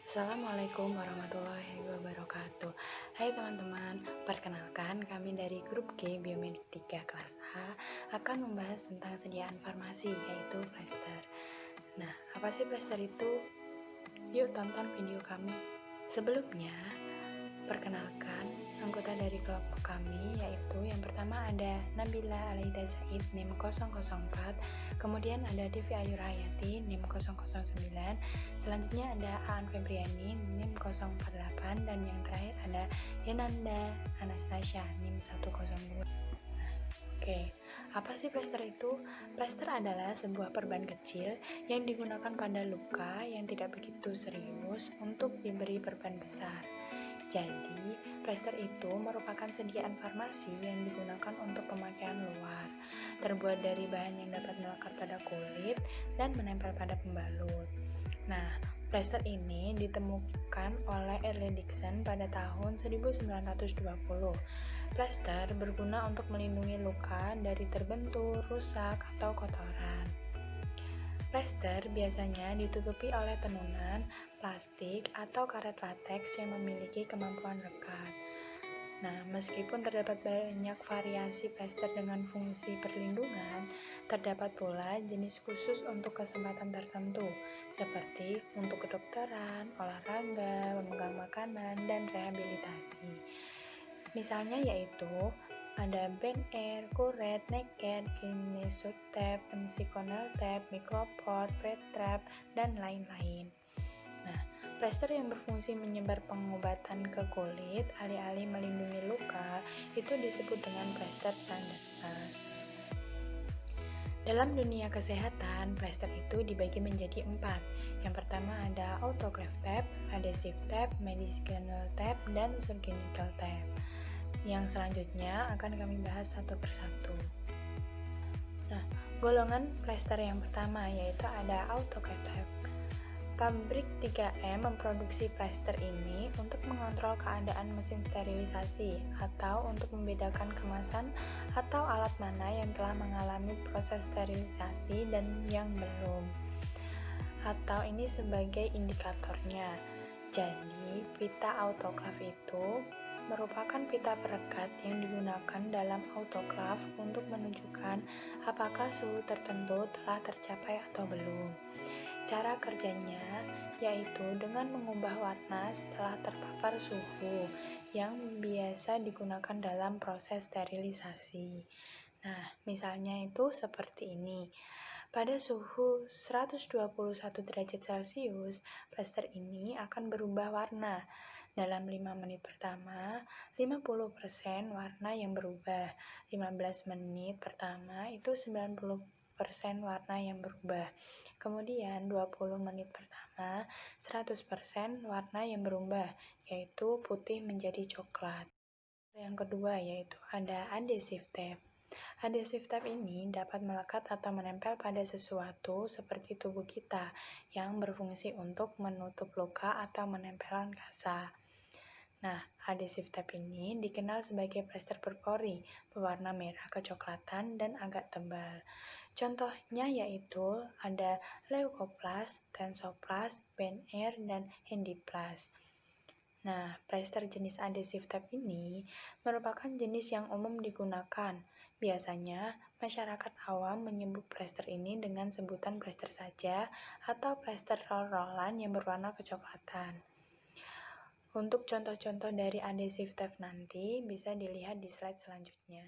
Assalamualaikum warahmatullahi wabarakatuh. Hai teman-teman, perkenalkan kami dari grup G Biomedik 3 kelas A akan membahas tentang sediaan farmasi yaitu plester. Nah, apa sih plester itu? Yuk tonton video kami. Sebelumnya, perkenalkan anggota dari kelompok kami yaitu yang pertama ada Nabila Alaida Said NIM 004, kemudian ada Devi Ayu Rahayati NIM 009, selanjutnya ada Aan Febriani NIM 048, dan yang terakhir ada Yenanda Anastasia NIM 102. Oke, apa sih plester itu? Plester adalah sebuah perban kecil yang digunakan pada luka yang tidak begitu serius untuk diberi perban besar. Jadi, plester itu merupakan sediaan farmasi yang digunakan untuk pemakaian luar, terbuat dari bahan yang dapat melekat pada kulit dan menempel pada pembalut. Nah, plester ini ditemukan oleh Earle Dixon pada tahun 1920. Plester berguna untuk melindungi luka dari terbentur, rusak, atau kotoran. Plester biasanya ditutupi oleh tenunan, plastik, atau karet lateks yang memiliki kemampuan rekat. Nah, meskipun terdapat banyak variasi plester dengan fungsi perlindungan, terdapat pula jenis khusus untuk kesempatan tertentu, seperti untuk kedokteran, olahraga, memegang makanan, dan rehabilitasi. Misalnya yaitu ada band air, kuret, naked, kinesio tape, pensikonel tape, microport, P-trap, dan lain-lain. Nah, plester yang berfungsi menyebar pengobatan ke kulit alih-alih melindungi luka itu disebut dengan plester tandatas. Dalam dunia kesehatan, plester itu dibagi menjadi 4. Yang pertama ada autoclave tape, adhesive tape, medicinal tape, dan surgical tape. Yang selanjutnya akan kami bahas satu persatu. Nah, golongan plester yang pertama yaitu ada autoclave tape. Pabrik 3M memproduksi plester ini untuk mengontrol keadaan mesin sterilisasi atau untuk membedakan kemasan atau alat mana yang telah mengalami proses sterilisasi dan yang belum. Atau ini sebagai indikatornya. Jadi, pita autoclave itu merupakan pita perekat yang digunakan dalam autoclave untuk menunjukkan apakah suhu tertentu telah tercapai atau belum. Cara kerjanya yaitu dengan mengubah warna setelah terpapar suhu yang biasa digunakan dalam proses sterilisasi. Nah, misalnya itu seperti ini. Pada suhu 121 derajat Celcius, plester ini akan berubah warna. Dalam 5 menit pertama, 50% warna yang berubah. 15 menit pertama itu 90% warna yang berubah. Kemudian 20 menit pertama, 100% warna yang berubah, yaitu putih menjadi coklat. Yang kedua yaitu ada adhesive tape. Adhesive tape ini dapat melekat atau menempel pada sesuatu seperti tubuh kita yang berfungsi untuk menutup luka atau menempelkan kasa. Nah, adhesive tape ini dikenal sebagai plester berpori, berwarna merah kecoklatan dan agak tebal. Contohnya yaitu ada Leukoplast, Tensoplast, Ben Air, dan Handyplast. Nah, plester jenis adhesive tape ini merupakan jenis yang umum digunakan. Biasanya, masyarakat awam menyebut plester ini dengan sebutan plester saja atau plester roll-rollan yang berwarna kecoklatan. Untuk contoh-contoh dari adhesive tape nanti bisa dilihat di slide selanjutnya.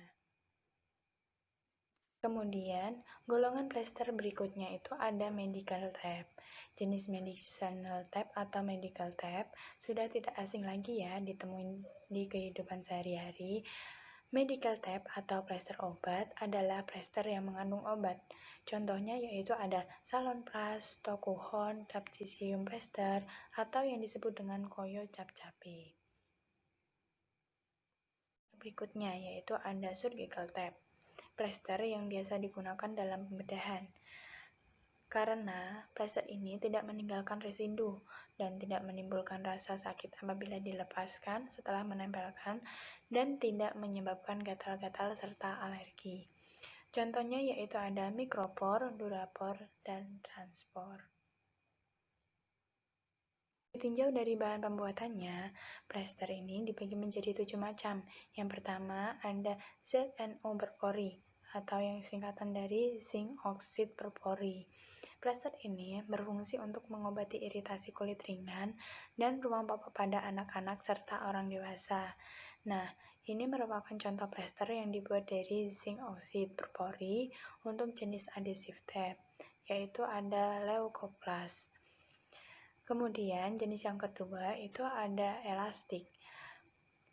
Kemudian, golongan plester berikutnya itu ada medical tape. Jenis medicinal tape atau medical tape sudah tidak asing lagi ya ditemuin di kehidupan sehari-hari. Medical tape atau plester obat adalah plester yang mengandung obat. Contohnya yaitu ada Salonplast, Tokuhon, Tapcisium plester, atau yang disebut dengan Koyo Cap-Cape. Berikutnya yaitu ada surgical tape. Plester yang biasa digunakan dalam pembedahan. Karena plester ini tidak meninggalkan residu dan tidak menimbulkan rasa sakit apabila dilepaskan setelah menempelkan dan tidak menyebabkan gatal-gatal serta alergi. Contohnya yaitu ada Micropore, Durapore, dan Transpore. Ditinjau dari bahan pembuatannya, plester ini dibagi menjadi 7 macam. Yang pertama ada ZNO berpori atau yang singkatan dari zinc oxide berpori. Plester ini berfungsi untuk mengobati iritasi kulit ringan dan ruang papa pada anak-anak serta orang dewasa. Nah, ini merupakan contoh plester yang dibuat dari zinc oxide berpori untuk jenis adhesive tape, yaitu ada Leukoplast. Kemudian jenis yang kedua itu ada elastik.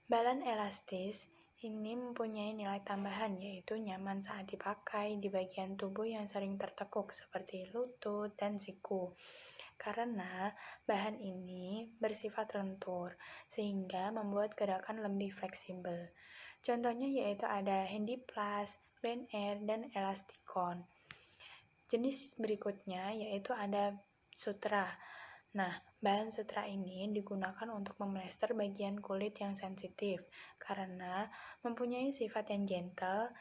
Balan elastis ini mempunyai nilai tambahan yaitu nyaman saat dipakai di bagian tubuh yang sering tertekuk seperti lutut dan siku. Karena bahan ini bersifat lentur sehingga membuat gerakan lebih fleksibel. Contohnya yaitu ada Handyplast, Band Air, dan Elasticon. Jenis berikutnya yaitu ada sutra. Nah, bahan sutra ini digunakan untuk memplester bagian kulit yang sensitif karena mempunyai sifat yang gentle.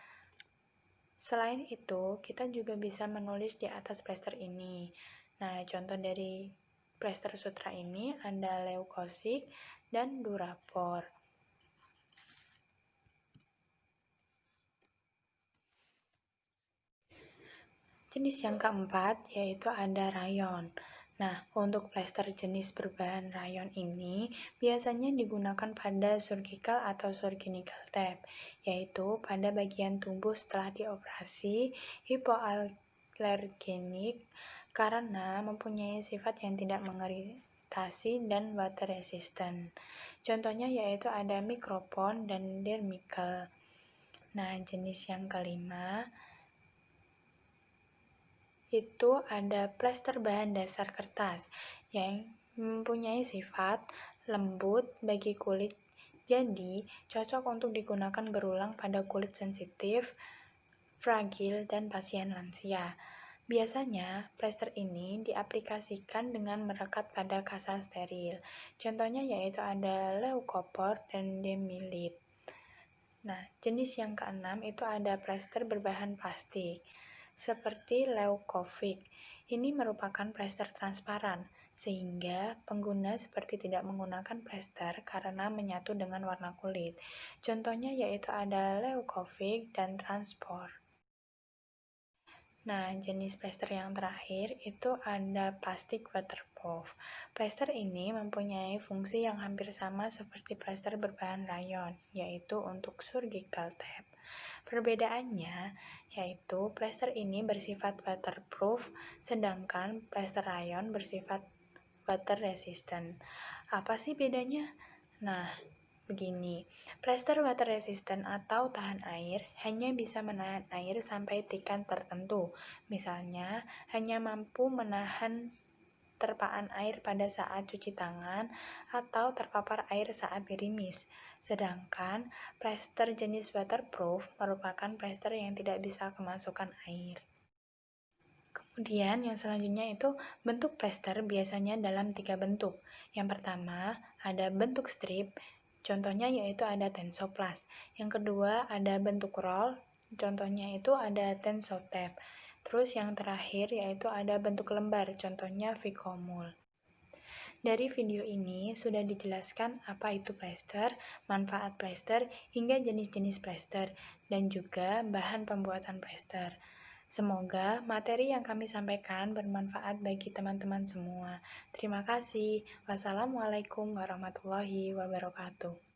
Selain itu, kita juga bisa menulis di atas plester ini. Nah, contoh dari plester sutra ini ada Leukozik dan Durapor. Jenis yang keempat yaitu ada rayon. Nah, untuk plester jenis berbahan rayon ini biasanya digunakan pada surgical atau surgical tape, yaitu pada bagian tubuh setelah dioperasi hipoalergenik karena mempunyai sifat yang tidak mengiritasi dan water resistant. Contohnya yaitu ada Micropon dan Dermical. Nah, jenis yang kelima itu ada plester bahan dasar kertas yang mempunyai sifat lembut bagi kulit, jadi cocok untuk digunakan berulang pada kulit sensitif, fragil, dan pasien lansia. Biasanya, plester ini diaplikasikan dengan merekat pada kasa steril. Contohnya yaitu ada Leukoplast dan Demilit. Nah, jenis yang keenam itu ada plester berbahan plastik seperti Leukovic. Ini merupakan plester transparan, sehingga pengguna seperti tidak menggunakan plester karena menyatu dengan warna kulit. Contohnya yaitu ada Leukovic dan Transport. Nah, jenis plester yang terakhir itu ada plastik waterproof. Plester ini mempunyai fungsi yang hampir sama seperti plester berbahan rayon, yaitu untuk surgical tape. Perbedaannya yaitu plester ini bersifat waterproof, sedangkan plester rayon bersifat water resistant. Apa sih bedanya? Nah, begini, plester water resistant atau tahan air hanya bisa menahan air sampai tingkat tertentu. Misalnya, hanya mampu menahan terpaan air pada saat cuci tangan atau terpapar air saat gerimis. Sedangkan plester jenis waterproof merupakan plester yang tidak bisa kemasukan air. Kemudian yang selanjutnya itu bentuk plester biasanya dalam 3 bentuk. Yang pertama ada bentuk strip, contohnya yaitu ada Tensoplast. Yang kedua ada bentuk roll, contohnya itu ada Tensotape. Terus yang terakhir yaitu ada bentuk lembar, contohnya Vicomul. Dari video ini sudah dijelaskan apa itu plester, manfaat plester, hingga jenis-jenis plester, dan juga bahan pembuatan plester. Semoga materi yang kami sampaikan bermanfaat bagi teman-teman semua. Terima kasih. Wassalamualaikum warahmatullahi wabarakatuh.